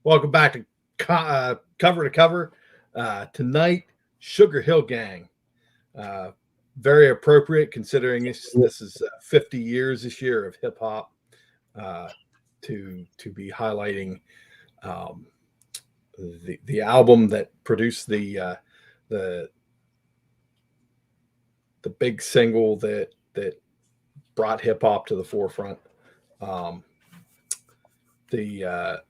Welcome back to Cover to Cover. Tonight, Sugar Hill Gang. Uh, Very appropriate considering this is 50 years this year of hip hop uh, to be highlighting um, the album that produced the the big single that brought hip hop to the forefront. Um, the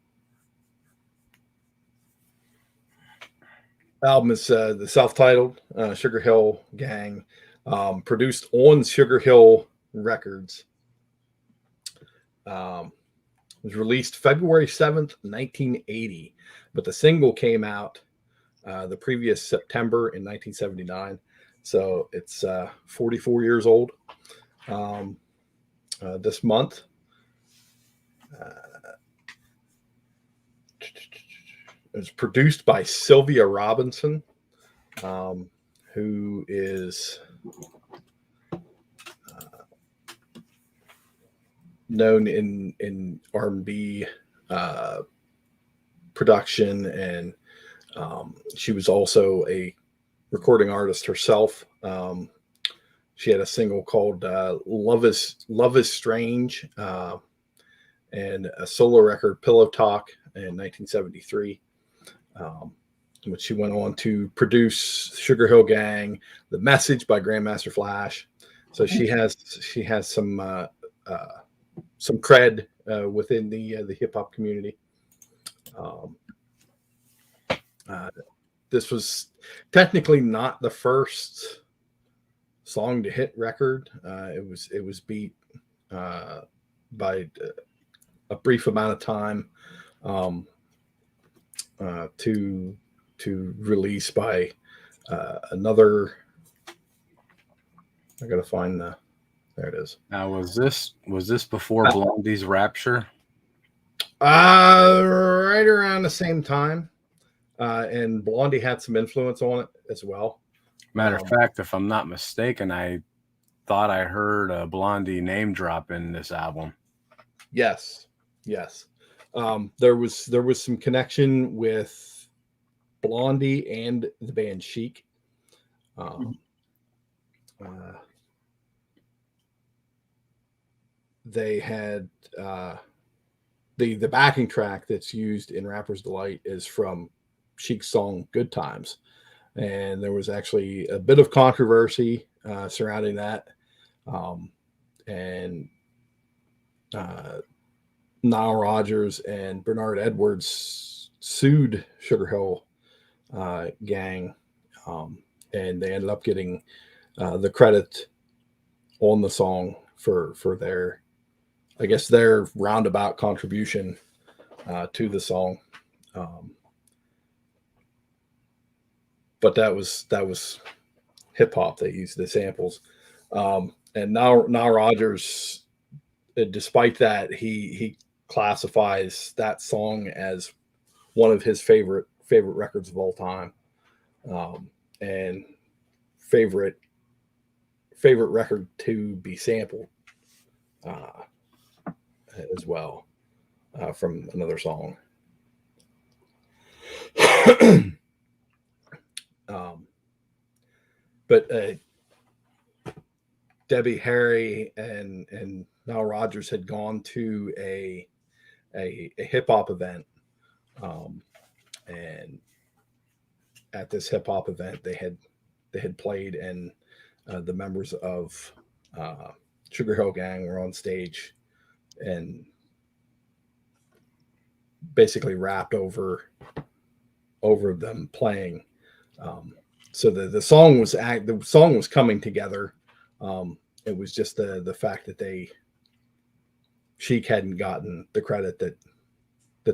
album is the self-titled Sugar Hill Gang, produced on Sugar Hill Records. It was released February 7th, 1980, but the single came out the previous September in 1979. So it's 44 years old this month. It was produced by Sylvia Robinson, who is known in R&B production, and she was also a recording artist herself. She had a single called "Love Is Strange" and a solo record, "Pillow Talk," in 1973. Which she went on to produce Sugar Hill Gang, The Message by Grandmaster Flash. So she has some cred within the hip hop community. This was technically not the first song to hit record. It was beat by a brief amount of time to release by another. I gotta find there it is. Now, was this before Blondie's Rapture? Right around the same time, and Blondie had some influence on it as well. Matter of fact, if I'm not mistaken, I thought I heard a Blondie name drop in this album. Yes. There was some connection with Blondie and the band Chic. They had the backing track that's used in Rapper's Delight is from Chic's song "Good Times," and there was actually a bit of controversy surrounding that, and Nile Rodgers and Bernard Edwards sued Sugar Hill Gang, and they ended up getting the credit on the song for their, I guess, their roundabout contribution to the song. But that was hip hop. They used the samples, and now Rodgers, despite that, he classifies that song as one of his favorite records of all time, and favorite record to be sampled as well from another song. But Debbie Harry and Nile Rodgers had gone to a hip hop event, and at this hip hop event they had played, and the members of Sugar Hill Gang were on stage and basically rapped over them playing. So the song was coming together. It was just the fact that Chic hadn't gotten the credit that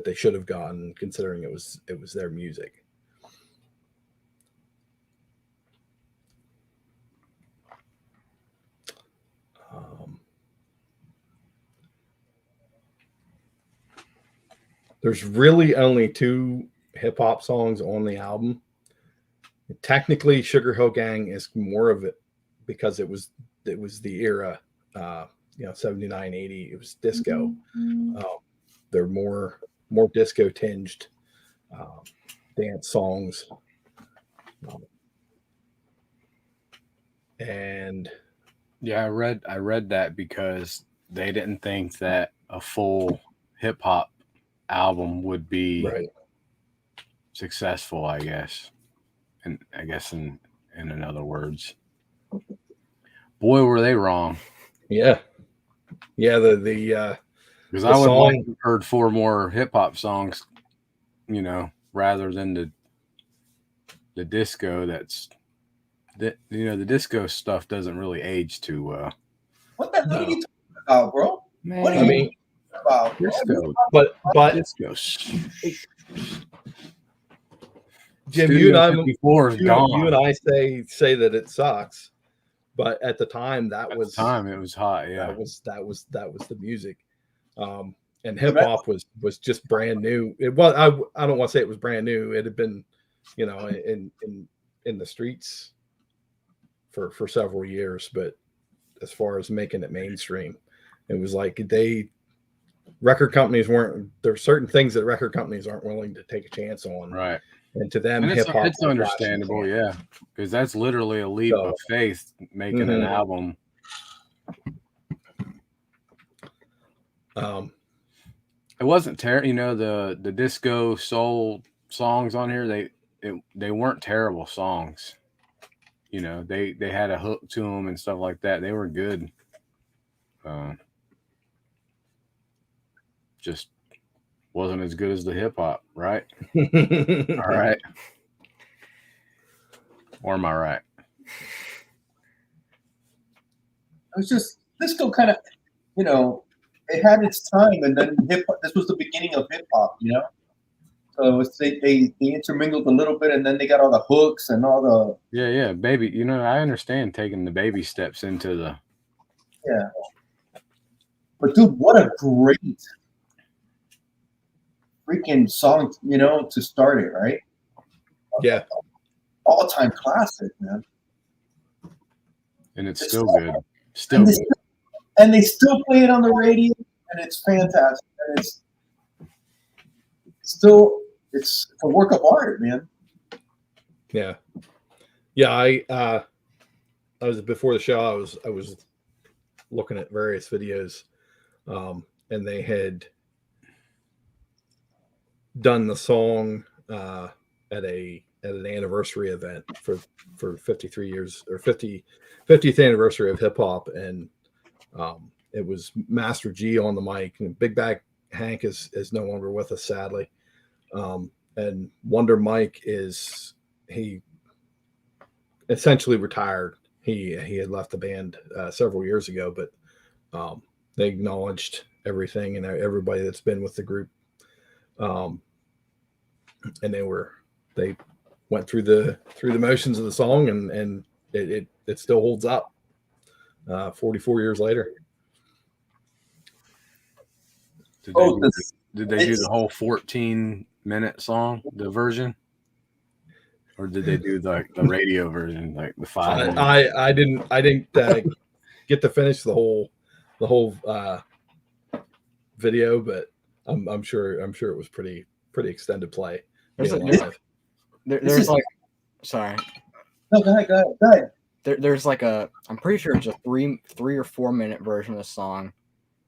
they should have gotten, considering it was their music. There's really only 2 hip hop songs on the album. Technically, Sugar Hill Gang is more of it because it was the era, 79, 80. It was disco. They're more disco tinged dance songs. And yeah, I read that because they didn't think that a full hip hop album would be right. successful, I guess. And I guess in other words. Boy, were they wrong. Yeah. Yeah, the Because the I would like song, to have heard 4 more hip hop songs, rather than the disco. The disco stuff doesn't really age too well. What the hell No. are you talking about, bro? Man, What are I you mean, talking about, bro? disco, but disco. Jim, Studio 54 is gone. you and I say that it sucks, but at the time that At was the time it was hot. Yeah, that was the music. And hip hop was just brand new. It was I don't want to say it was brand new. It had been, in the streets for several years, but as far as making it mainstream, it was like record companies there's certain things that record companies aren't willing to take a chance on. right. And to them, And hip hop, it's understandable, yeah, because that's literally a leap of faith making an album. It wasn't terrible, the disco soul songs on here. They weren't terrible songs. They had a hook to them and stuff like that. They were good. Just wasn't as good as the hip hop, right? All right. Or am I right? It was just disco kind of, it had its time, and then hip hop. This was the beginning of hip hop, So they intermingled a little bit, and then they got all the hooks and all the yeah, baby. I understand taking the baby steps into the But dude, what a great freaking song, to start it, right? Yeah. All-time classic, man. And it's still good. Still good. And they still play it on the radio, and it's fantastic. And it's a work of art, man. Yeah. Yeah, I was before the show, I was looking at various videos, and they had done the song at an anniversary event for 53 years or 50th anniversary of hip hop, and it was Master G on the mic, and Big Bag Hank is no longer with us, sadly. And Wonder Mike he essentially retired. He had left the band several years ago, but they acknowledged everything and everybody that's been with the group. And they went through the motions of the song, and it still holds up 44 years later. Did they do the whole 14-minute song, the version? Or did they do the radio version, like the 5 minutes? I didn't get to finish the whole video, but I'm sure it was pretty extended play. There's like, sorry. No, go ahead. There's like I'm pretty sure it's a 3 or 4 minute version of the song.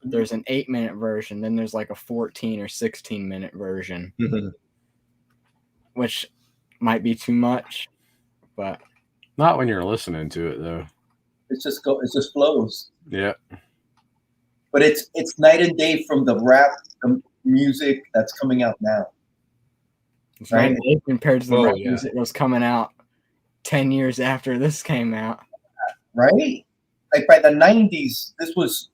There's an 8-minute version. Then there's like a 14 or 16-minute version, which might be too much, but not when you're listening to it though. It just flows. Yeah. But it's night and day from the rap, the music that's coming out now. it's right compared to the rap music that was coming out 10 years after this came out. Right? Like by the 90s, this was,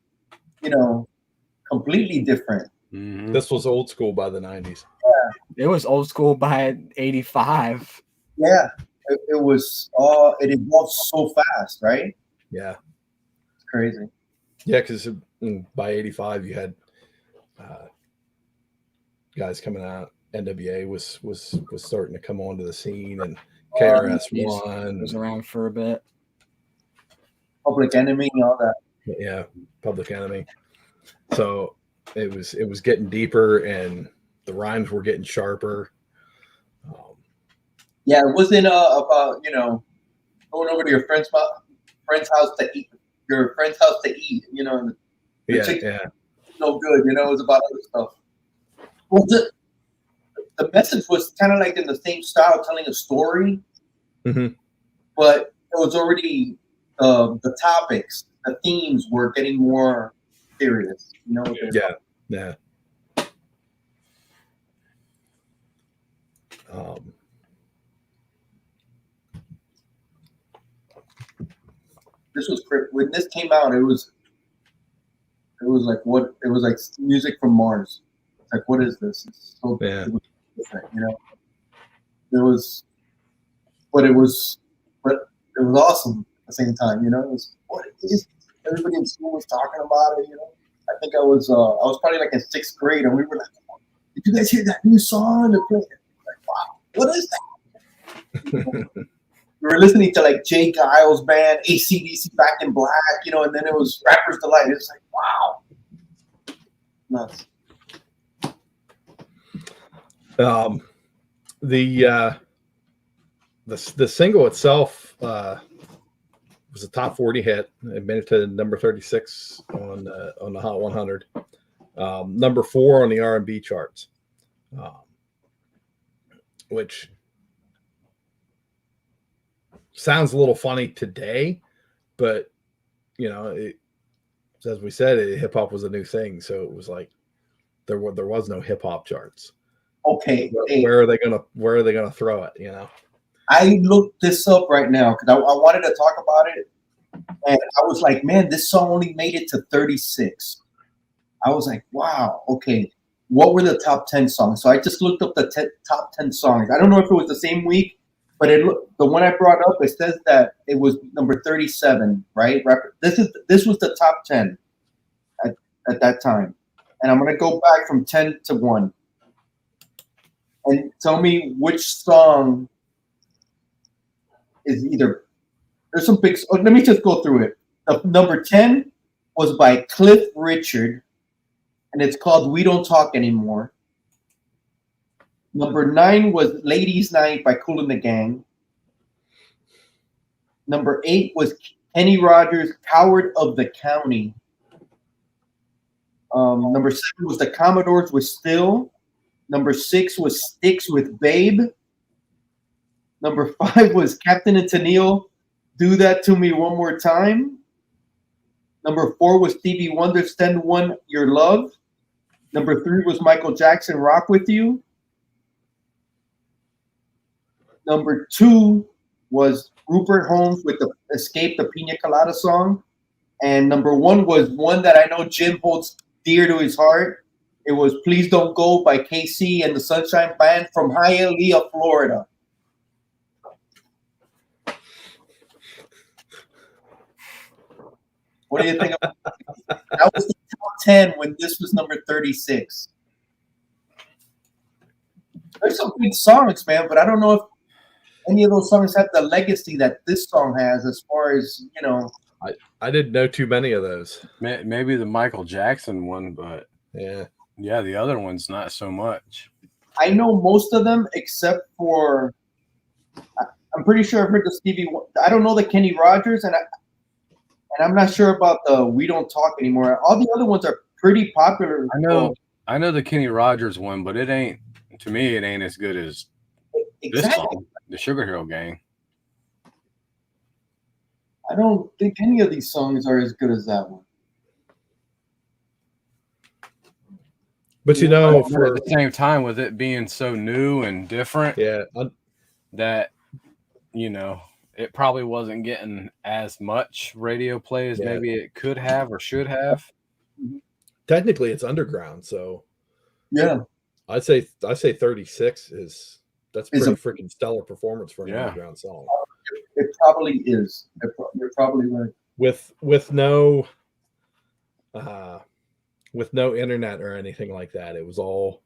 completely different. Mm-hmm. This was old school by the 90s. Yeah. It was old school by 85. Yeah. It evolved so fast, right? Yeah. It's crazy. Yeah, because by 85 you had guys coming out. NWA was starting to come onto the scene, and KRS-One was around for a bit. Public Enemy and all that. Yeah, Public Enemy. So it was getting deeper, and the rhymes were getting sharper. Yeah, it wasn't about going over to your friend's house to eat. Your friend's house to eat. The Yeah, chicken yeah, was no good. It was about other stuff. Well, the message was kind of like in the same style, telling a story, Mhm. but it was already the topics, the themes were getting more serious. yeah, yeah. Um, This was when this came out. It was like what? It was like music from Mars. It's like, what is this? It's so Yeah. it was different. It was, but it was, but it was awesome at the same time. It was what it is. Everybody in school was talking about it. I think I was probably like in 6th grade, and we were like, "Did you guys hear that new song?" They're playing. Like, wow, what is that? We were listening to like Jay Giles' band, AC/DC, Back in Black, and then it was Rapper's Delight. It's like, wow, nuts. The single itself was a top 40 hit. It made it to number 36 on the Hot 100, number 4 on the R&B charts, which sounds a little funny today, but as we said, hip hop was a new thing, so it was like there was no hip hop charts. Okay, where are they gonna throw it? I looked this up right now because I wanted to talk about it, and I was like, man, this song only made it to 36. I was like, wow, okay, what were the top 10 songs? So I just looked up the top 10 songs. I don't know if it was the same week, but the one I brought up, it says that it was number 37, right? This was the top 10 at that time, and I'm gonna go back from 10 to 1, and tell me which song is either. There's some big. Let me just go through it. The number 10 was by Cliff Richard, and it's called "We Don't Talk Anymore." Number 9 was "Ladies' Night" by Kool and the Gang. Number 8 was Kenny Rogers' "Coward of the County." Number 7 was the Commodores with "Still." Number 6 was Styx with "Babe." Number 5 was Captain and Tennille, "Do That to Me One More Time." Number 4 was Stevie Wonder, "Send One Your Love." Number 3 was Michael Jackson, "Rock With You." Number 2 was Rupert Holmes with the "Escape the Pina Colada" song. And number 1 was one that I know Jim holds dear to his heart. It was "Please Don't Go" by KC and the Sunshine Band from Hialeah, Florida. What do you think about that? That was the top 10 when this was number 36. There's some good songs, man, but I don't know if any of those songs have the legacy that this song has as far as, I didn't know too many of those. Maybe the Michael Jackson one, but Yeah, the other one's not so much. I know most of them except for, I'm pretty sure I've heard the Stevie. I don't know the Kenny Rogers, and I'm not sure about the "We Don't Talk Anymore." All the other ones are pretty popular. I know the Kenny Rogers one, but it ain't as good as this song, the Sugar Hill Gang. I don't think any of these songs are as good as that one. but at the same time, with it being so new and different, that it probably wasn't getting as much radio play as maybe it could have or should have. Technically, it's underground, so yeah, I'd say 36 that's Is pretty freaking stellar performance for an underground song. It probably is. You're probably right. With no internet or anything like that, it was all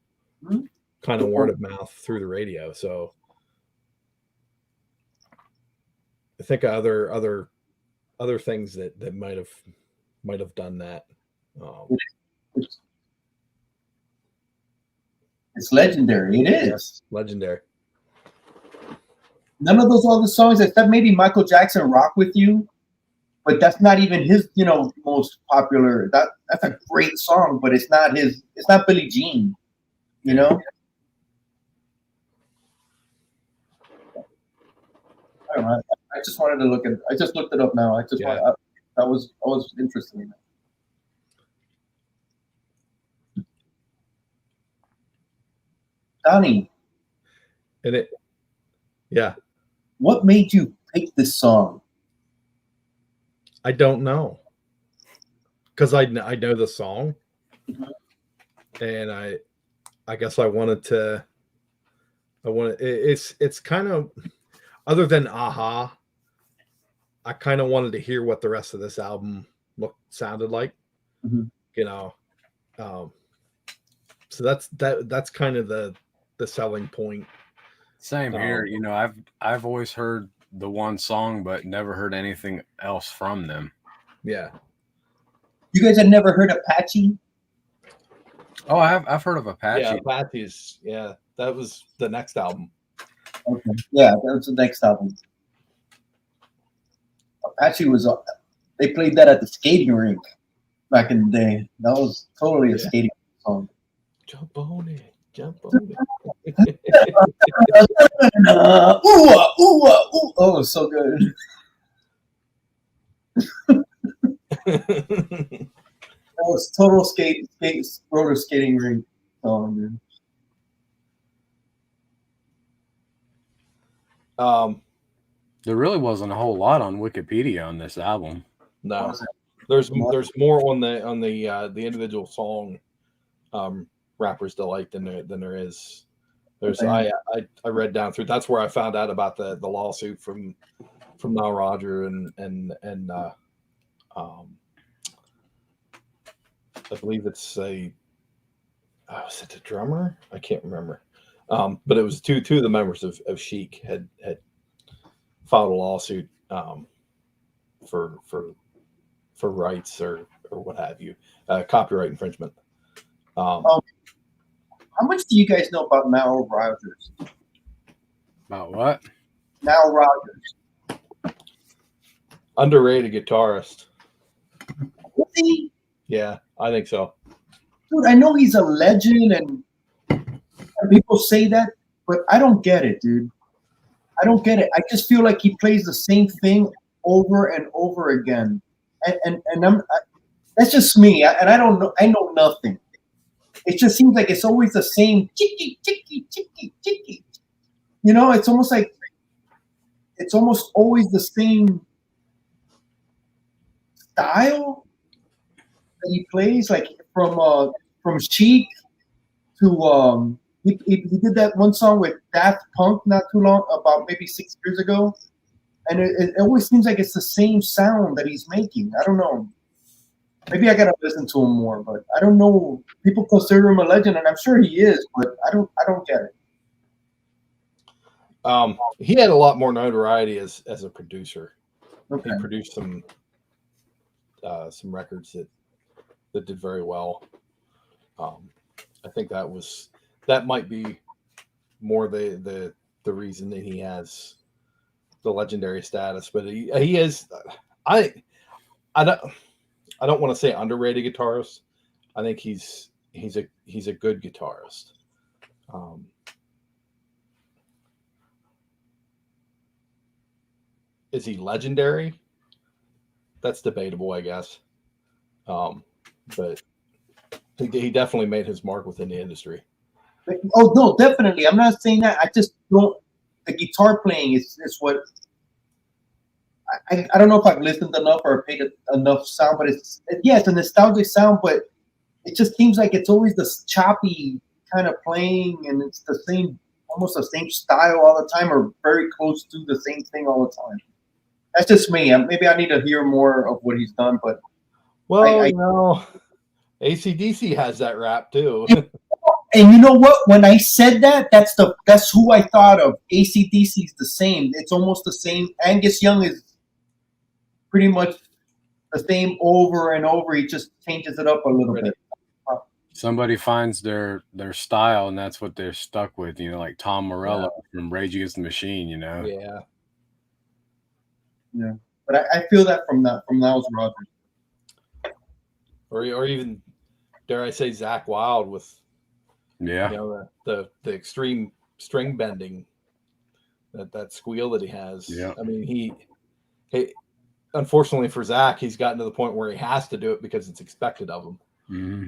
kind of word of mouth through the radio. So I think other things that might have done that. It's legendary. It is legendary. None of those other songs, except maybe Michael Jackson "Rock with You," but that's not even his, most popular. That's a great song, but it's not his. It's not Billie Jean, you know. I don't know. I just wanted to look at. I just looked it up now. I just Yeah. I was interested in that. Donnie, And it, yeah, what made you pick this song? I don't know, because I know the song, Mhm. and I guess I wanted to. It's kind of, other than Aha, I kind of wanted to hear what the rest of this album sounded like, Mhm. you know. So that's kind of the selling point. Same here. You know, I've always heard the one song, but never heard anything else from them. Yeah. You guys had never heard Apache? Oh, I've heard of Apache. Yeah, Apache's. Yeah, that was the next album. Okay. Yeah, that's the next album. Apache was. They played that at the skating rink back in the day. That was totally a skating song. Jump on it, jump on it. Ooh. Oh, so good. That was total roller skating rink song, dude. There really wasn't a whole lot on Wikipedia on this album. No, there's more on the individual song Rapper's Delight than there is. There's I read down through. That's where I found out about the lawsuit from Nile Rodgers and I believe it's is it the drummer? I can't remember. But it was two of the members of Chic had filed a lawsuit for rights or what have you, copyright infringement. How much do you guys know about Nile Rodgers? About what? Nile Rodgers. Underrated guitarist. Was he? Yeah, I think so. Dude, I know he's a legend and people say that, but I don't get it, dude. I don't get it. I just feel like he plays the same thing over and over again. And that's just me. And I don't know. I know nothing. It just seems like it's always the same chicky, chicky, chicky, chicky. You know, it's almost like it's almost always the same style that he plays, like from Chic to he did that one song with Daft Punk not too long, about maybe 6 years ago, and it always seems like it's the same sound that he's making. I don't know. Maybe I gotta listen to him more, but I don't know. People consider him a legend, and I'm sure he is, but I don't get it. He had a lot more notoriety as a producer. Okay. He produced some records that did very well. I think that might be more the reason that he has the legendary status. But he is. I don't want to say underrated guitarist. I think he's a good guitarist. Is he legendary? That's debatable, I guess. But he definitely made his mark within the industry. Oh no, definitely. I'm not saying that. I just don't. The guitar playing is what. I don't know if I've listened enough or paid enough sound, but it's a nostalgic sound, but it just seems like it's always this choppy kind of playing, and it's the same, almost the same style all the time, or very close to the same thing all the time. That's just me. Maybe I need to hear more of what he's done, but well, AC/DC has that rap too. And you know what? When I said that, that's who I thought of. AC/DC is the same. It's almost the same. Angus Young is pretty much the same over and over. He just changes it up a little bit. somebody finds their style and that's what they're stuck with, you know, like Tom Morello from Rage Against the Machine, you know. Yeah. Yeah, but I feel that from Niles Rodgers. Or even, dare I say, Zach Wilde with, Yeah. you know, the extreme string bending, that squeal that he has. Yeah. I mean, he unfortunately for Zach, he's gotten to the point where he has to do it because it's expected of him. Mm-hmm.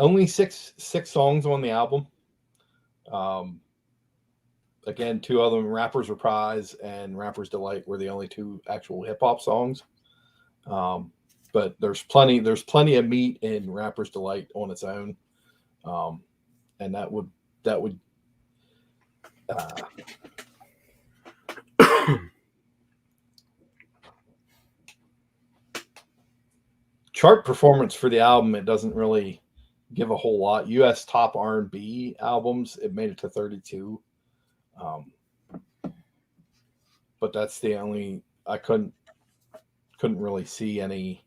Only six songs on the album. Again, 2 of them, Rapper's Reprise and Rapper's Delight, were the only 2 actual hip hop songs. But there's plenty of meat in Rapper's Delight on its own, and that would chart performance for the album. It doesn't really give a whole lot. U.S. top R&B albums, it made it to 32. But that's the only, I couldn't really see any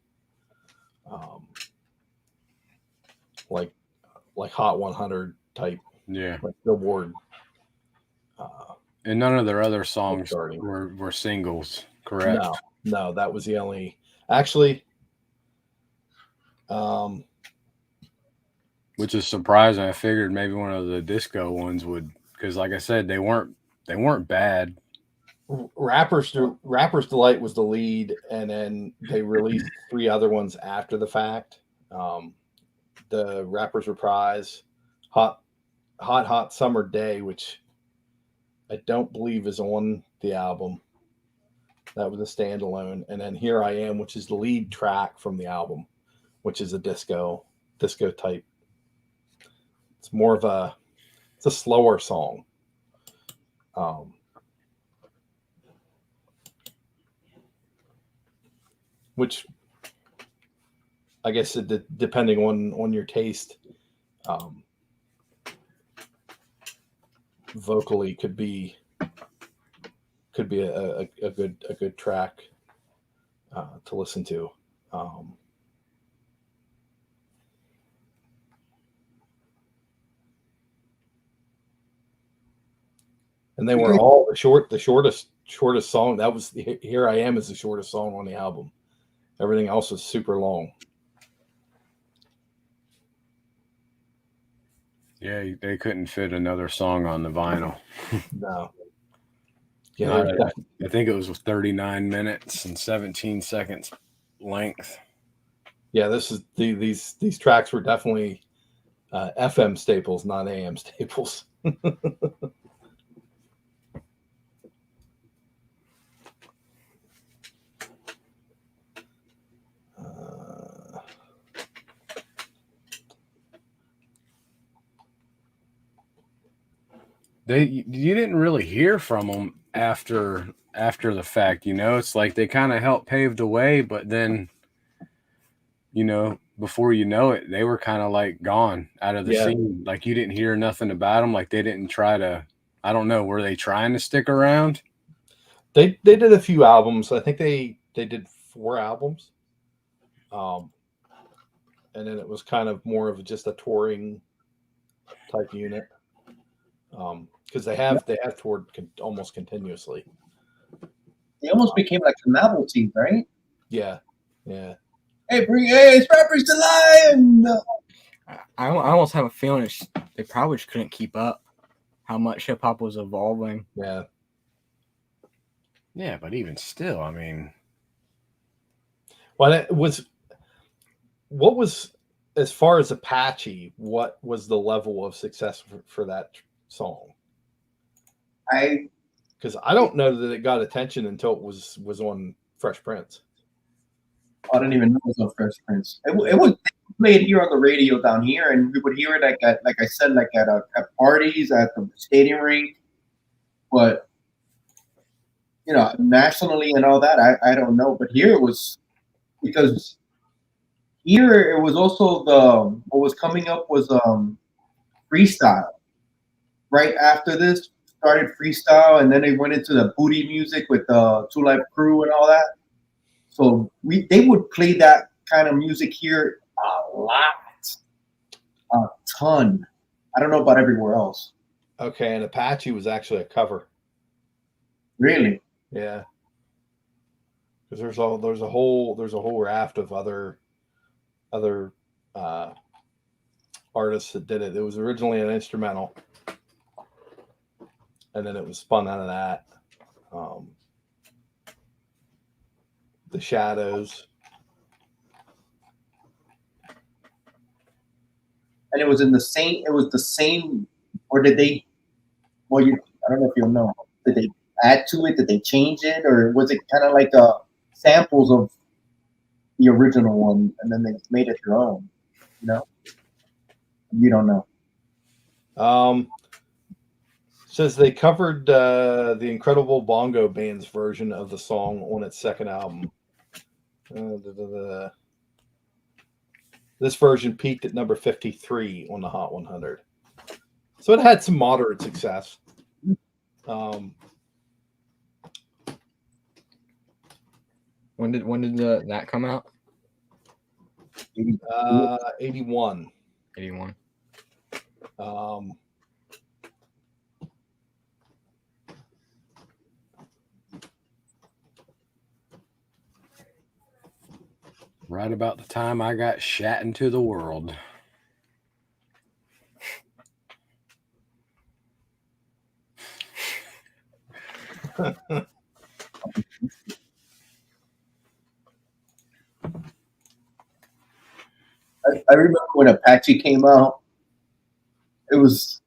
like Hot 100 type, like Billboard. And none of their other songs starting. were singles, correct? No, that was the only. Actually, which is surprising. I figured maybe one of the disco ones would, because like I said, they weren't bad. Rapper's Delight was the lead, and then they released 3 other ones after the fact. The Rapper's Reprise, Hot Summer Day, which I don't believe is on the album. That was a standalone. And then Here I Am, which is the lead track from the album, which is a disco type. It's more of it's a slower song. Which I guess depending on your taste, vocally could be a good track to listen to. And they were all the shortest song. That was Here I Am is the shortest song on the album. Everything else was super long. Yeah, they couldn't fit another song on the vinyl. No. Yeah, I think it was 39 minutes and 17 seconds length. Yeah, these tracks were definitely FM staples, not AM staples. You didn't really hear from them after the fact, you know. It's like they kind of helped pave the way, but then, you know, before you know it, they were kind of like gone out of the scene. Like you didn't hear nothing about them. Like they didn't try to. I don't know. Were they trying to stick around? They did a few albums. I think they did 4 albums, and then it was kind of more of just a touring type unit. Because they have toured almost continuously. They almost became like a novelty, right? Yeah. Hey, it's Rapper's Delight. I almost have a feeling they probably just couldn't keep up how much hip hop was evolving. Yeah. Yeah, but even still, I mean, well, what was as far as Apache? What was the level of success for that song? Because I don't know that it got attention until it was on Fresh Prince. I didn't even know it was on Fresh Prince. It was played here on the radio down here, and we would hear it at parties, at the skating rink. But you know, nationally and all that, I don't know. But here it was, because here it was also what was coming up was freestyle. Right after this, started freestyle, and then they went into the booty music with the Two Live Crew and all that. So they would play that kind of music here a lot, a ton. I don't know about everywhere else. Okay, and Apache was actually a cover. Really? Yeah, because there's a whole raft of other artists that did it. It was originally an instrumental, and then it was spun out of that. The Shadows. And it was in the same. It was the same, or did they? Well, I don't know if you'll know. Did they add to it? Did they change it, or was it kind of like samples of the original one, and then they made it their own? You know, you don't know. Says they covered the Incredible Bongo Band's version of the song on its second album. This version peaked at number 53 on the Hot 100. So it had some moderate success. When did that come out? 81. 81. Right about the time I got shat into the world. I remember when Apache came out. It was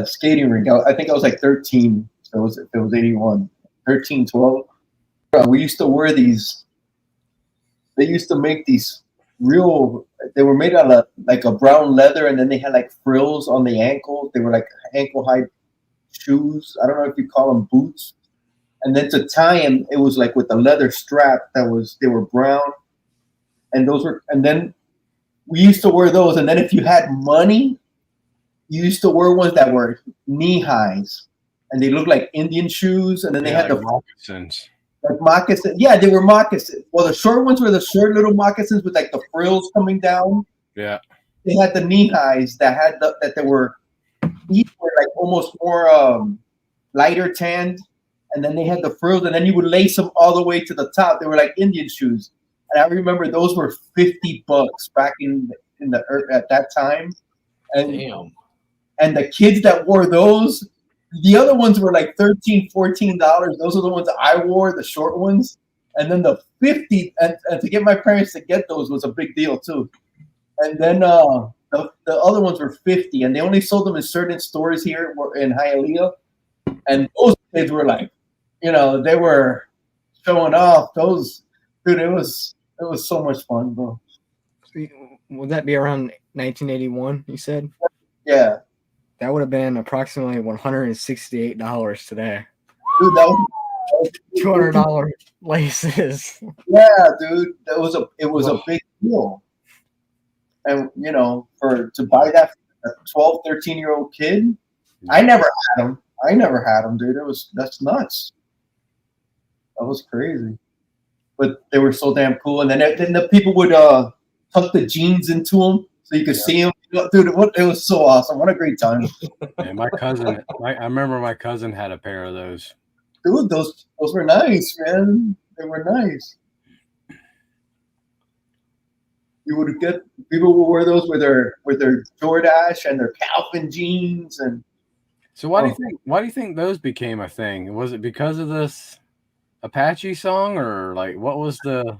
skating rink. I think I was like 13. So it was 81, 13, 12. We used to wear these. They used to make these real. They were made out of like a brown leather, and then they had like frills on the ankles. They were like ankle high shoes. I don't know if you call them boots. And then to tie them, it was like with a leather strap they were brown, and then we used to wear those. And then if you had money, you used to wear ones that were knee highs, and they looked like Indian shoes. And then they had like the moccasins. Like moccasins. Yeah, they were moccasins. Well, the short ones were the short little moccasins with like the frills coming down. Yeah. They had the knee highs that had that they were, these were like almost more lighter tanned, and then they had the frills, and then you would lace them all the way to the top. They were like Indian shoes, and I remember those were $50 back at that time. And Damn. And the kids that wore those, the other ones were like $13, $14. Those are the ones I wore, the short ones. And then the 50, and to get my parents to get those was a big deal too. And then the other ones were 50, and they only sold them in certain stores here in Hialeah. And those kids were like, they were showing off those. Dude, it was so much fun, bro. Would that be around 1981? You said? Yeah. That would have been approximately $168 today. Dude, that was $200 laces. Yeah, dude, it was a big deal. And to buy that for a 12, 13-year-old kid, I never had them, dude. That's nuts. That was crazy. But they were so damn cool. And then the people would tuck the jeans into them so you could see them. Dude, it was so awesome. What a great time. Yeah, my cousin, I remember my cousin had a pair of those. Dude, those were nice, man. They were nice. You would get people would wear those with their Jordache and their Calvin jeans. And so why do you think those became a thing? Was it because of this Apache song, or like what was the?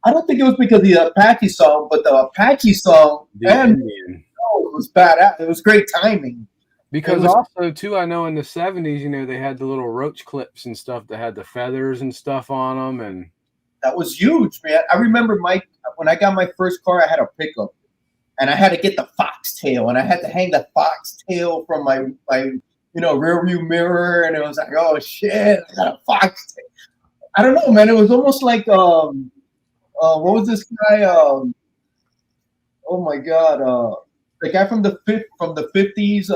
I don't think it was because of the Apache song, but the Apache song it was bad. It was great timing. Because also too, I know in the 70s, they had the little roach clips and stuff that had the feathers and stuff on them, and that was huge, man. I remember when I got my first car, I had a pickup, and I had to get the foxtail, and I had to hang the foxtail from my rear view mirror, and it was like, oh shit, I got a foxtail. I don't know, man. It was almost like what was this guy? Oh my god, the guy from the 50s.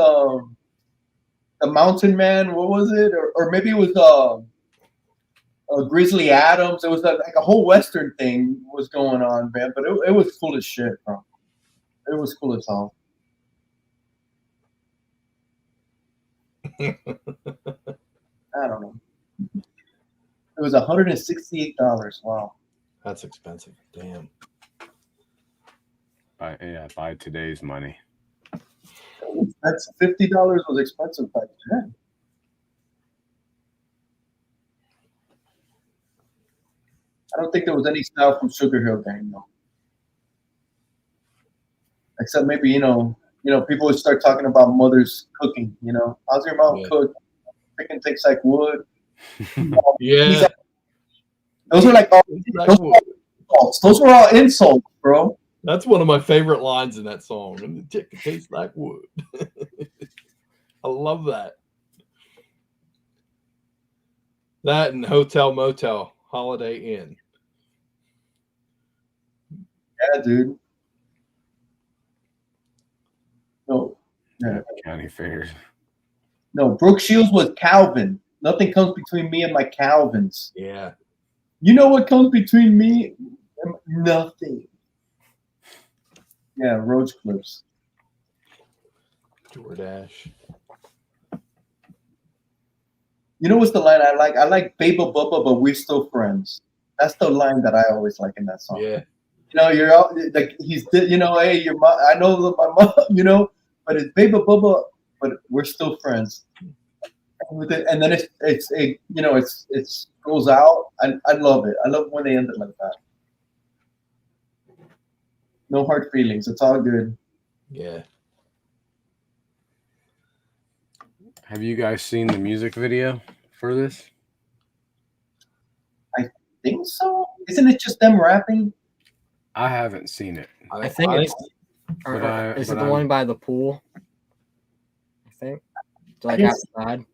the Mountain Man. What was it? Or maybe it was Grizzly Adams. It was like a whole Western thing was going on, man. But it was cool as shit, bro. It was cool as hell. I don't know. It was $168. Wow. That's expensive. Damn. By today's money. That's $50 was expensive back then. I don't think there was any style from Sugar Hill Gang, though. Except maybe, people would start talking about mothers cooking, How's your mom cook? Picking things like wood. Yeah. Those were like insults. Those were all insults, bro. That's one of my favorite lines in that song. And the chicken tastes like wood. I love that. That and Hotel Motel, Holiday Inn. Yeah, dude. No. Yeah. County fairs. No, Brooke Shields was Calvin. Nothing comes between me and my Calvins. Yeah. You know what comes between me? Nothing. Yeah, Roach Clips. DoorDash. You know what's the line I like? I like Baba Bubba, but we're still friends. That's the line that I always like in that song. Yeah. You're all like hey, your mom. I know my mom. But it's Baba Bubba, but we're still friends. And then it goes out. I love it. I love when they end it like that. No hard feelings. It's all good. Yeah. Have you guys seen the music video for this? I think so. Isn't it just them rapping? I haven't seen it. I think it's. Is it the one by the pool? I think. So like outside.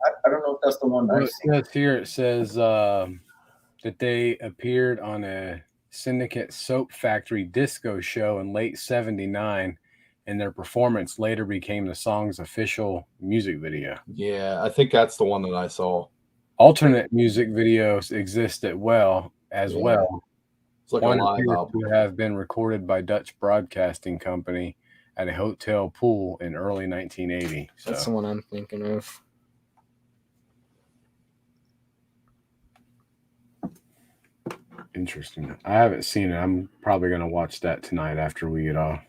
I don't know if that's the one. Well, it says that they appeared on a Syndicate Soap Factory disco show in late '79, and their performance later became the song's official music video. Yeah, I think that's the one that I saw. Alternate music videos exist well. It's like One a live appears album. to have been recorded by Dutch Broadcasting Company at a hotel pool in early 1980. That's the one I'm thinking of. Interesting. I haven't seen it. I'm probably going to watch that tonight after we get off.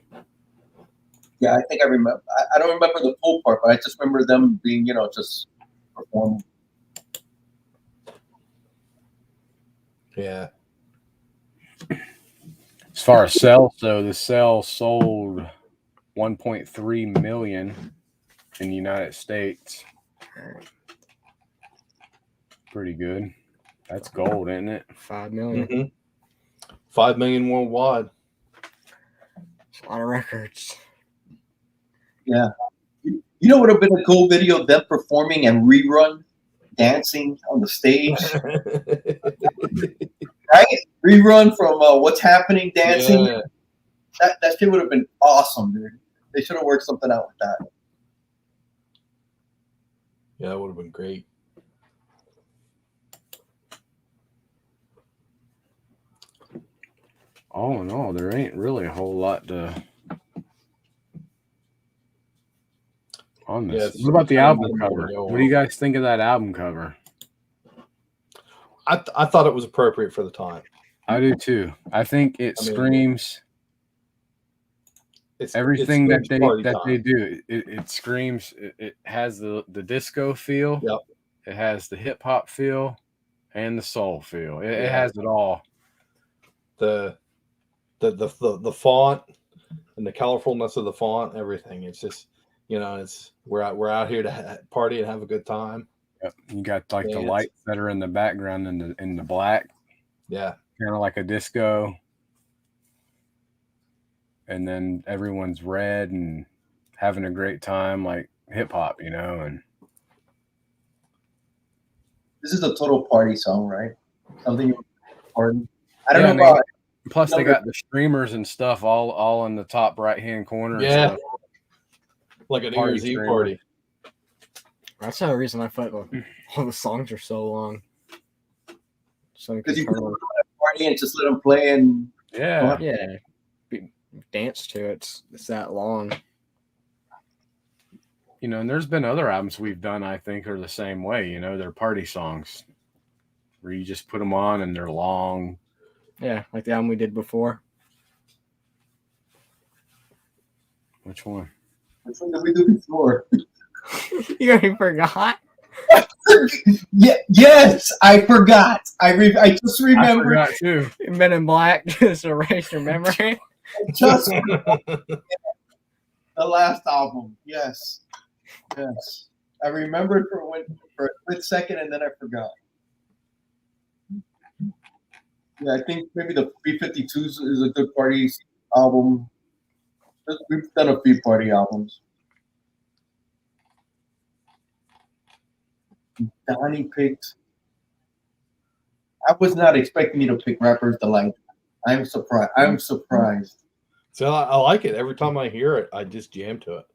Yeah, I think I remember. I don't remember the pool part, but I just remember them being, just performing. Yeah. As far as sales, so the sale sold 1.3 million in the United States. Pretty good. That's gold, isn't it? 5 million. Mm-hmm. 5 million worldwide. It's a lot of records. Yeah. You know what would have been a cool video? Them performing and rerun dancing on the stage. Right? Rerun from What's Happening dancing. Yeah. That shit would have been awesome, dude. They should have worked something out with that. Yeah, that would have been great. All in all, there ain't really a whole lot on this. Yeah, what about the album it's- cover? What do you guys think of that album cover? I thought it was appropriate for the time. I do too. I think it screams It's everything it's that they do. It screams. It has the disco feel. Yep. It has the hip hop feel and the soul feel. It Yeah. has it all. The font and the colorfulness of the font, everything. It's just, we're out here to party and have a good time. Yep. You got like the Dance. lights that are in the background in the black, Yeah. kind of like a disco. And then everyone's red and having a great time, like hip hop, and This is a total party song, right? Something you party. I don't Yeah, know man. about. plus they got the streamers and stuff all in the top right hand corner. and Yeah. stuff. Like a New Party Year's Eve streamer. party. That's the reason I thought all the songs are so long. So Because you can go to a party and just let them play and Yeah. yeah, dance to it. It's that long. You know, and there's been other albums we've done, I think, are the same way. You know, they're party songs where you just put them on and they're long. Yeah, like the album we did before. Which one? which one did we do before? You already forgot? Yeah, yes, I forgot. I just I remembered. forgot too. Men in Black, just erase your memory. Just the last album. Yes, yes. I remembered for a split second, and then I forgot. Yeah, I think maybe the B-52s is a good party album. We've done a few party albums. Donnie picked. I was not expecting you to pick Rapper's Delight. I'm surprised. I'm surprised. So I like it. Every time I hear it, I just jam to it.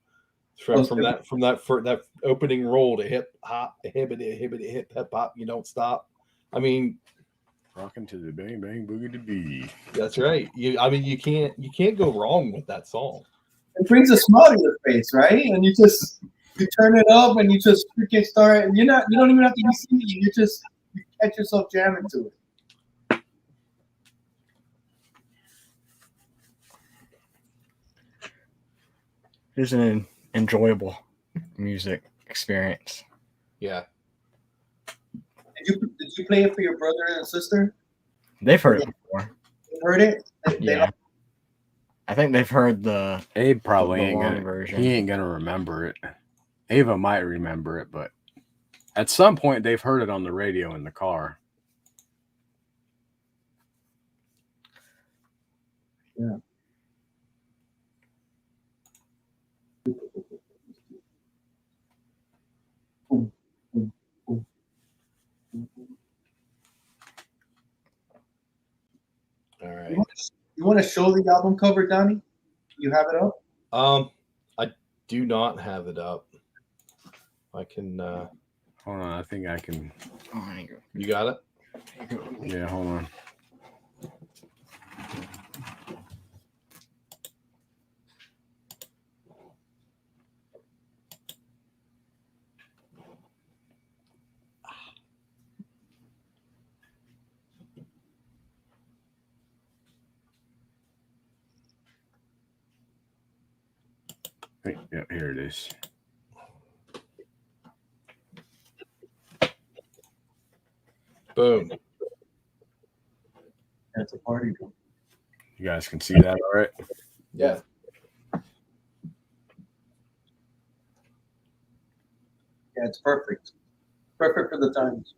From that opening roll to hip hop, hibbity hip hop. You don't stop. I mean, Rocking to the bang bang boogie to be. that's right. You can't go wrong with that song. It brings a smile to your face, right? And you turn it up and you just freaking start. And you don't even have to be singing. You catch yourself jamming to it. It's an enjoyable music experience. Yeah. Did you play it for your brother and sister? They've heard it before. They heard it? Yeah. I think they've heard the Abe probably the ain't long gonna. version. He ain't gonna remember it. Ava might remember it, but at some point they've heard it on the radio in the car. Yeah. All right. You want to show the album cover, Donnie? You have it up? I do not have it up. I can. Hold on, I think I can. Oh, there you go. You got it. Yeah, hold on. Yeah, here it is. Boom. That's a party. You guys can see that, all right? Yeah. Yeah, it's perfect. Perfect for the times.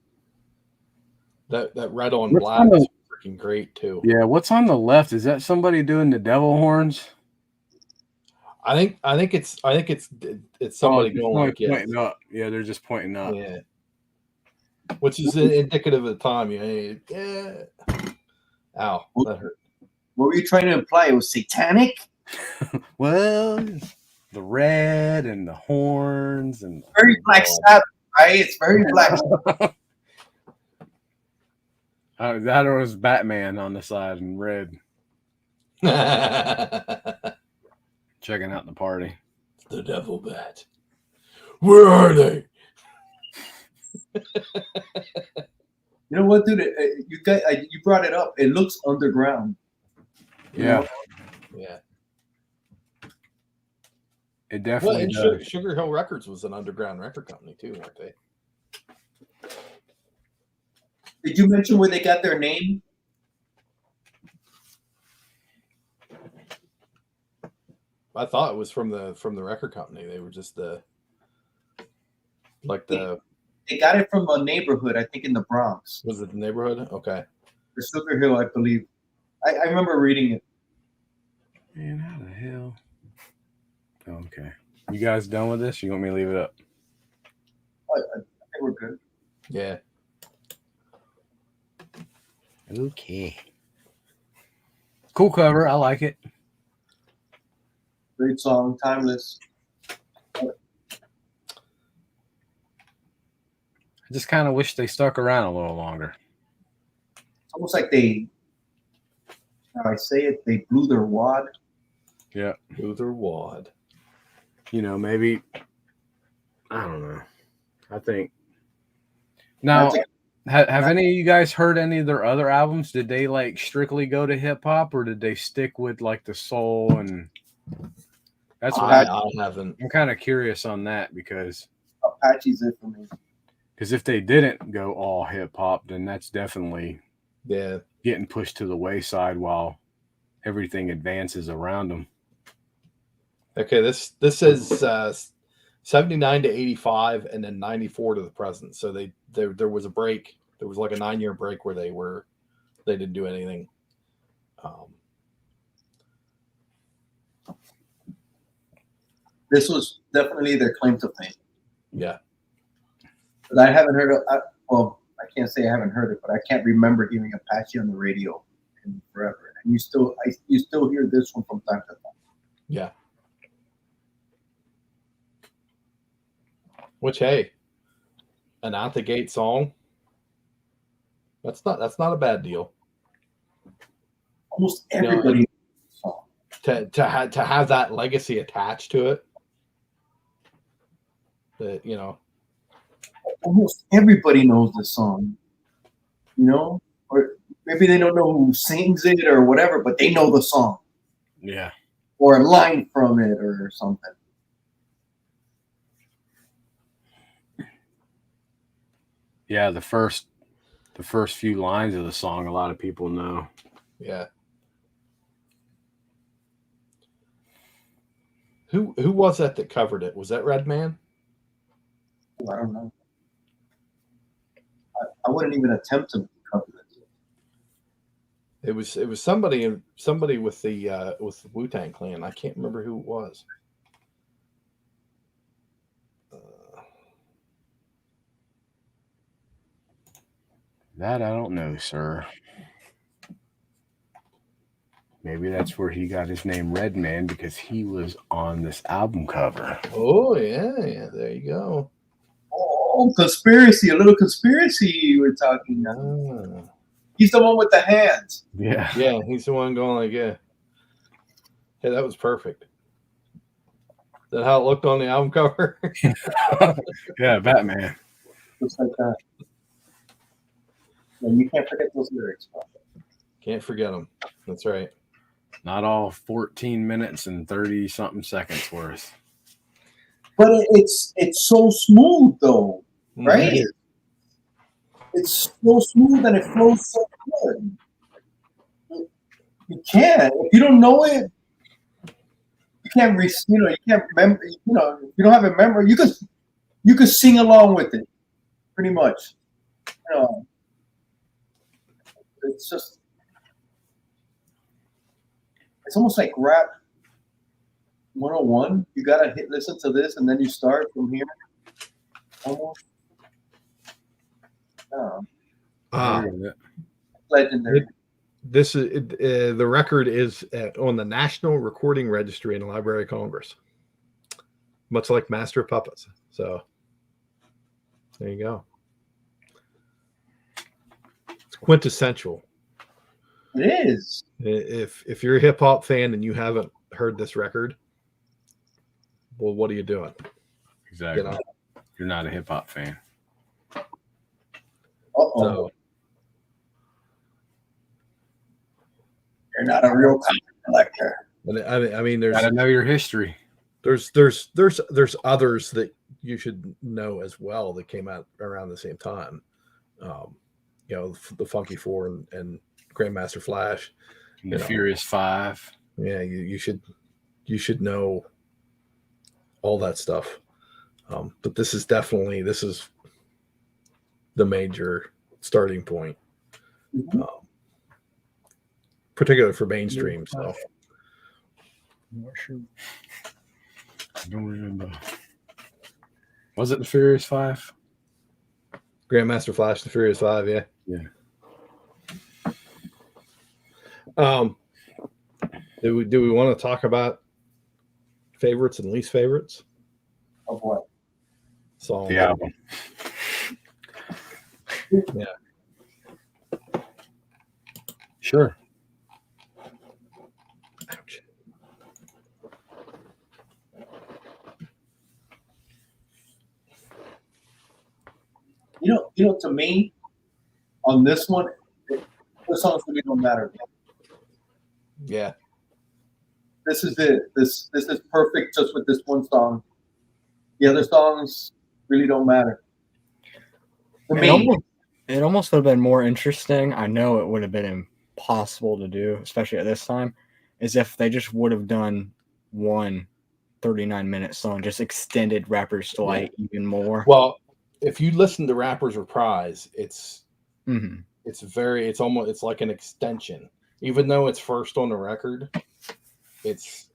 That red on What's black on the- is freaking great too. Yeah, what's on the left? Is that somebody doing the devil horns? I think it's somebody it's going only like yes. pointing up. Yeah, they're just pointing up. Yeah. Which is indicative of the time. Yeah. Ow, that hurt. What were you trying to imply? It was satanic? Well, the red and the horns and Very Black Sabbath, right? It's very Black Sabbath. that was Batman on the side in red, checking out the party. The devil bat. Where are they? You know what, dude? You brought it up. It looks underground. You Yeah, know? Yeah. it Well, definitely and does. Sugar Hill Records was an underground record company too, weren't they? Did you mention where they got their name? I thought it was from the record company. They were just They got it from a neighborhood, I think, in the Bronx. was it the neighborhood? Okay. The Sugar Hill, I believe. I remember reading it. Man, how the hell? Okay, you guys done with this? You want me to leave it up? I think we're good. Yeah. Okay. Cool cover. I like it. Great song, timeless. just kind of wish they stuck around a little longer. It's almost like how I say it, they blew their wad. Yeah. Luther Wad. Maybe, I don't know. I think. Now, have any of you guys heard any of their other albums? Did they like strictly go to hip hop, or did they stick with like the soul? And that's what I haven't. I'm kind of curious on that because Apache's it for me. if they didn't go all hip hop, then that's definitely Yeah. getting pushed to the wayside while everything advances around them. Okay, this is 79 to 85 and then 94 to the present. So there was a break. There was like a 9-year break where they didn't do anything. This was definitely their claim to fame. Yeah. But I haven't heard of. I can't say I haven't heard it, but I can't remember hearing Apache on the radio in forever. And you still hear this one from time to time. Yeah. Which, hey, an out the gate song. That's not a bad deal. Almost everybody. To have that legacy attached to it. That Almost everybody knows this song. Or maybe they don't know who sings it or whatever, but they know the song. Yeah. Or a line from it or something. Yeah, the first few lines of the song, a lot of people know. Yeah. Who was that covered it? Was that Redman? I don't know. I wouldn't even attempt to cover it. It was somebody with the Wu-Tang Clan. I can't remember who it was. That I don't know, sir. Maybe that's where he got his name Redman, because he was on this album cover. Oh yeah, there you go. Oh, conspiracy! A little conspiracy we're talking now. He's the one with the hands. Yeah. Yeah, he's the one going like, yeah. Hey, that was perfect. Is that how it looked on the album cover? Yeah, Batman. Just like that. And you can't forget those lyrics. Can't forget them. That's right. Not all 14 minutes and 30 something seconds worth. But it's so smooth though, right? Mm-hmm. It's so smooth and it flows so good. You can't. If you don't know it, you can't. You can't remember. If you don't have a memory, you could sing along with it, pretty much. It's just. It's almost like rap 101. You gotta listen to this, and then you start from here. Almost. Legendary. This is the record is on the National Recording Registry in the Library of Congress, much like Master of Puppets. So there you go. It's quintessential. It is. If you're a hip hop fan and you haven't heard this record, well, what are you doing? Exactly. You're not a hip hop fan. So, you're not a real comic collector. I mean, there's Gotta know your history. There's others that you should know as well that came out around the same time. The Funky Four and Grandmaster Flash, The Furious Five. Yeah, you should know all that stuff. But this is the major starting point, particularly for mainstream stuff. I'm not sure. I don't remember. Was it the Furious Five? Grandmaster Flash, the Furious Five, yeah. Yeah. Do we want to talk about favorites and least favorites? Of what? Song. The album. Sure. Ouch. To me, on this one, the songs really don't matter. Yeah. This is it. This is perfect just with this one song. The other songs really don't matter. For me, It almost would have been more interesting. I know it would have been impossible to do, especially at this time, is if they just would have done one 39-minute song, just extended Rapper's Delight even more. Well, if you listen to Rapper's Reprise, it's Mhm. it's like an extension. Even though it's first on the record, it's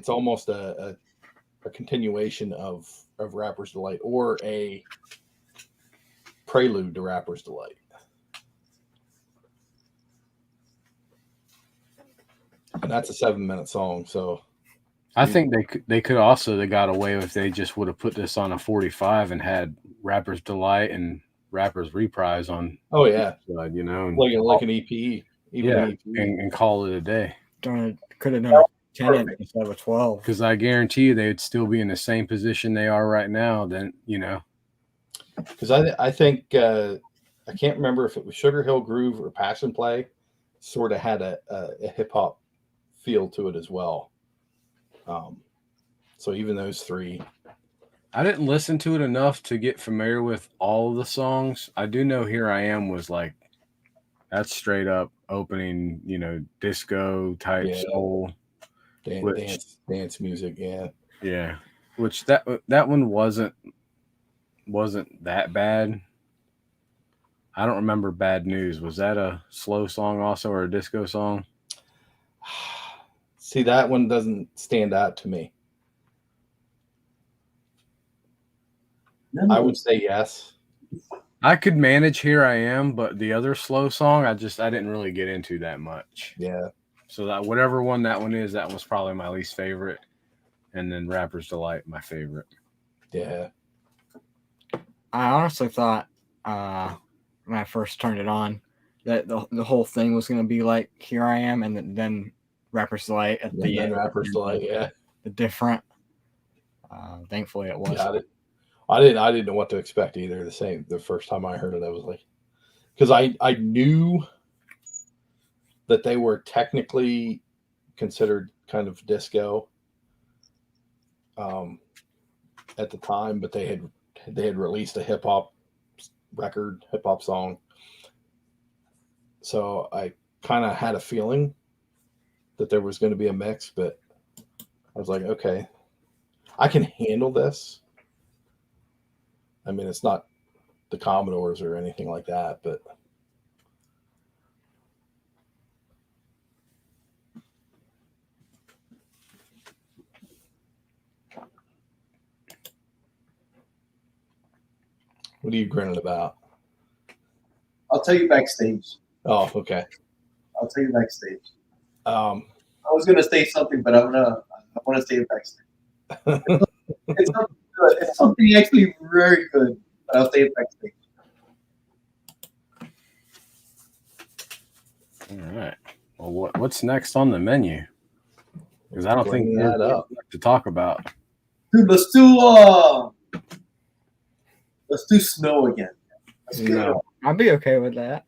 almost a continuation of Rapper's Delight, or a prelude to Rapper's Delight. And that's a 7-minute song, so I think they could also they got away if they just would have put this on a 45 and had Rapper's Delight and Rapper's Reprise on. oh yeah, side, you know, and like an EP, even yeah, an EP. and call it a day. Could have done a 10 instead of a 12. Because I guarantee you they'd still be in the same position they are right now. Then you know, Because I think I can't remember if it was Sugar Hill Groove or Passion Play, sort of had a hip hop feel to it as well. So even those three, I didn't listen to it enough to get familiar with all of the songs. I do know Here I Am was like, that's straight up opening, you know, disco type Yeah. soul. dance music, yeah. Yeah. Which that one wasn't that bad. I don't remember Bad News. Was that a slow song also, or a disco song? See, that one doesn't stand out to me. I would say yes. I could manage Here I Am, but the other slow song I didn't really get into that much. Yeah. So that whatever one that one is, that was probably my least favorite. And then Rapper's Delight, my favorite. Yeah. I honestly thought when I first turned it on that the whole thing was going to be like Here I Am, and then Rapper's Delight at the end. Rapper's Delight, yeah. The different. Thankfully, it was. Yeah, I didn't know what to expect either. The first time I heard it, I was like, because I knew that they were technically considered kind of disco at the time, but they had released a hip hop song. So I kind of had a feeling that there was going to be a mix, but I was like, okay, I can handle this. I mean, it's not the Commodores or anything like that, but what are you grinning about? I'll tell you backstage. Oh, okay. I'll tell you backstage. Um, I was gonna say something, but I want to say it backstage. It's something good. It's something actually very good, but I'll say it backstage. All right. Well, what's next on the menu? Because I don't think Bring there's that up. much to talk about. Dude, let's do snow again. Let's get No. it. I'd be okay with that.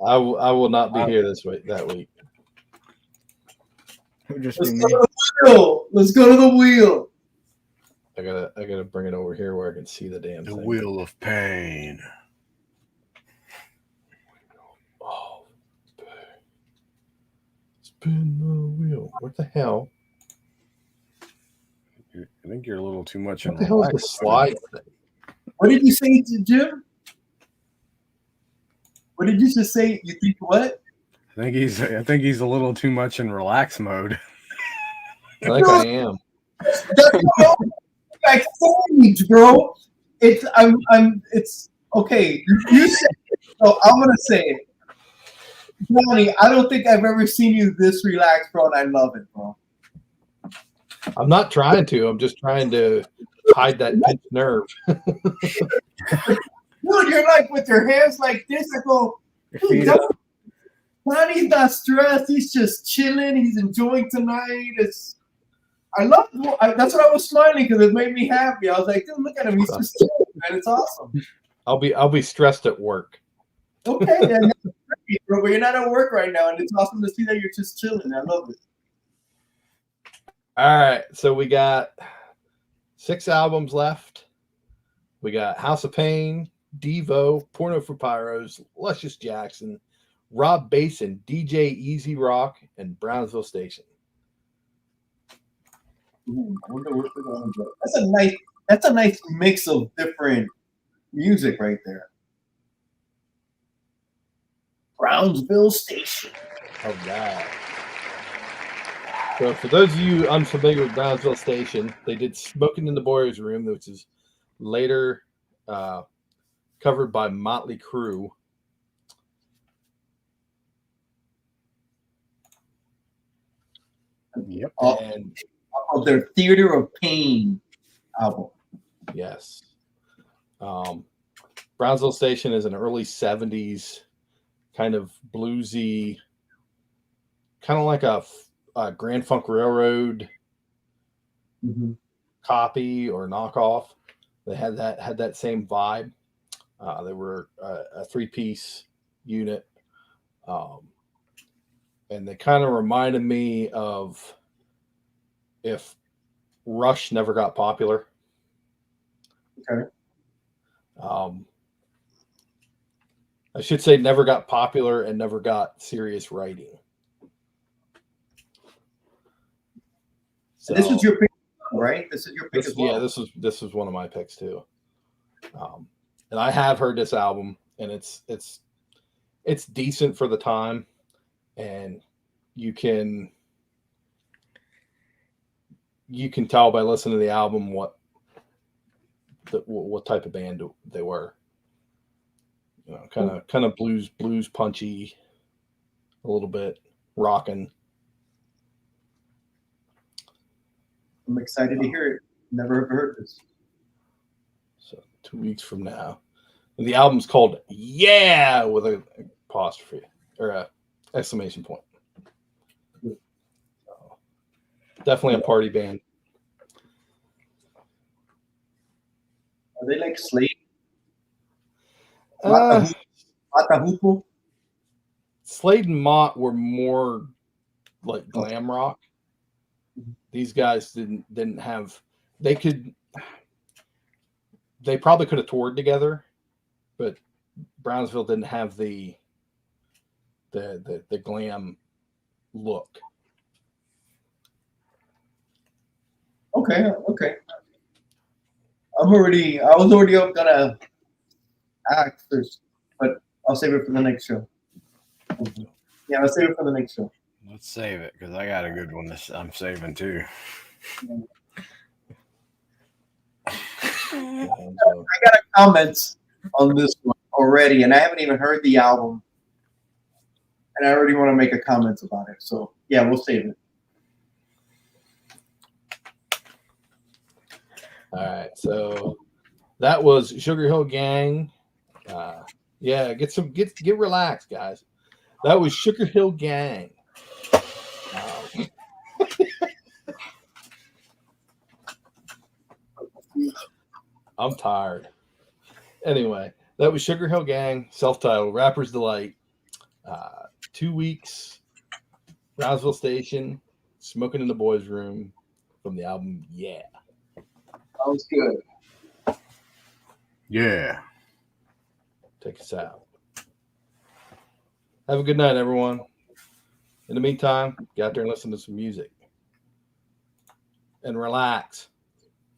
I will not be here that week. It would just Let's be go me. to the wheel. Let's go to the wheel. I gotta bring it over here where I can see the damn thing. Wheel of Pain. Oh, spin the wheel. What the hell? I think you're a little too much in What the hell is the relax slide? What did you say, Jim? What did you just say? You think what? I think he's a little too much in relax mode. I think I am. Backstage, bro. It's okay. You said it, so I'm gonna say it. Johnny, I don't think I've ever seen you this relaxed, bro, and I love it, bro. I'm not trying to. I'm just trying to hide that pinched nerve. Dude, you're like with your hands like this. I go, Your dude, feet up. Donnie's not stressed. He's just chilling. He's enjoying tonight. I love. That's what I was smiling because it made me happy. I was like, dude, look at him. He's just chilling, man. It's awesome. I'll be stressed at work. Okay, and bro, but you're not at work right now, and it's awesome to see that you're just chilling. I love it. All right, so we got 6 albums left. We got House of Pain, Devo, Porno for Pyros, Luscious Jackson, Rob Basin, DJ Easy Rock, and Brownsville Station. Ooh, I wonder where we're going to go. That's a nice mix of different music right there. Brownsville Station. All right. So for those of you unfamiliar with Brownsville Station, they did Smoking in the Boys Room, which is later covered by Motley Crue. Yep. And Of their Theater of Pain album. yes. Brownsville Station is an early 70s kind of bluesy, kind of like a Grand Funk Railroad copy or knockoff. They had that same vibe. They were a 3-piece unit, and they kind of reminded me of if Rush never got popular. Okay. I should say never got popular and never got serious writing. So, This was your pick, right? This is your pick as well. Yeah, this was one of my picks too. And I have heard this album, and it's decent for the time, and you can tell by listening to the album what type of band they were. You know, kind of blues punchy, a little bit rocking. I'm excited to hear it. Never ever heard this. So 2 weeks from now, and the album's called "Yeah" with a apostrophe or a exclamation point. So, definitely a party band. Are they like Slade? Atahupo? Slade and Mott were more like glam rock. These guys didn't have. They probably could have toured together, but Brownsville didn't have the glam look. Okay. I was already gonna ask this, but I'll save it for the next show. Yeah, I'll save it for the next show. Let's save it because I got a good one I'm saving too. I got comments on this one already, and I haven't even heard the album, and I already want to make a comment about it. So yeah, we'll save it. All right, so that was Sugar Hill Gang. Yeah, get relaxed, guys. That was Sugar Hill Gang. I'm tired. Anyway, that was Sugar Hill Gang, self-titled, Rapper's Delight. 2 weeks, Brownsville Station, Smoking in the Boys Room from the album Yeah. Sounds good. Yeah. Take us out. Have a good night, everyone. In the meantime, get out there and listen to some music. And relax.